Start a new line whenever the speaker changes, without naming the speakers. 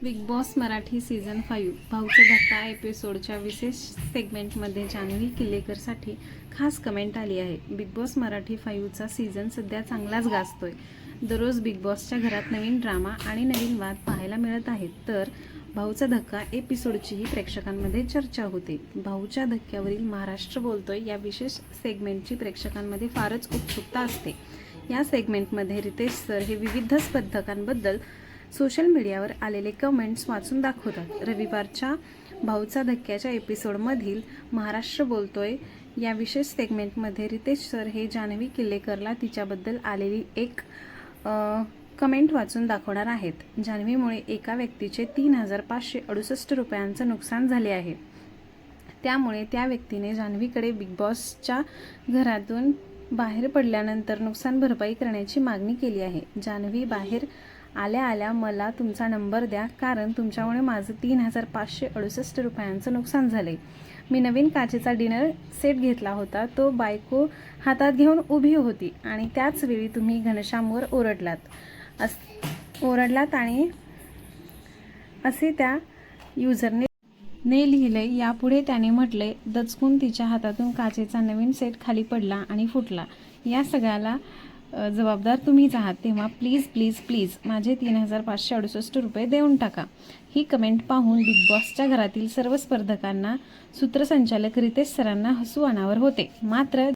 Big boss Marathi season 5 भाऊचा धक्का एपिसोडच्या विशेष सेगमेंटमध्ये जान्हवी किल्लेकरसाठी खास कमेंट आली आहे. बिग बॉस मराठी 5चा सीझन सध्या चांगलाच गाजतोय. दररोज बिग बॉसच्या घरात नवीन ड्रामा आणि नवीन वाद पाहायला मिळत आहेत. तर भाऊचा धक्का एपिसोडचीही प्रेक्षकांमध्ये चर्चा होते. भाऊच्या धक्क्यावरील महाराष्ट्र बोलतोय या विशेष सेगमेंटची प्रेक्षकांमध्ये फारच उत्सुकता असते. या सेगमेंटमध्ये रितेश सर हे विविध स्पर्धकांबद्दल सोशल मीडियावर आलेले कमेंट्स वाचून दाखवतात. रविवारच्या भाऊचा धक्क्याच्या एपिसोडमधील महाराष्ट्र बोलतोय या विशेष सेगमेंटमध्ये रितेश सर हे जान्हवी किल्लेकरला तिच्याबद्दल आलेली एक कमेंट वाचून दाखवणार आहेत. जान्हवीमुळे एका व्यक्तीचे 3,568 रुपयांचं नुकसान झाले आहे. त्यामुळे त्या व्यक्तीने जान्हवीकडे बिग बॉसच्या घरातून बाहेर पडल्यानंतर नुकसान भरपाई करण्याची मागणी केली आहे. जान्हवी बाहेर आल्या आल्या मला तुमचा नंबर द्या, कारण तुमच्यामुळे माझं 3,568 रुपयांचं नुकसान झालंय. मी नवीन काचेचा डिनर सेट घेतला होता. तो बायको हातात घेऊन उभी होती आणि त्याच वेळी तुम्ही घनश्यामवर ओरडलात आणि असे त्या युजरने लिहिलंय. यापुढे त्याने म्हटलंय, दचकून तिच्या हातातून काचेचा नवीन सेट खाली पडला आणि फुटला. या सगळ्याला जबाबदार तुम्हीच आहात. तेव्हा प्लीज प्लीज प्लीज माझे 3,568 रुपये देऊन टाका. ही कमेंट पाहून बिग बॉसच्या घरातील सर्व स्पर्धकांना सूत्रसंचालक रितेश सरांना हसू अनावर होते. मात्र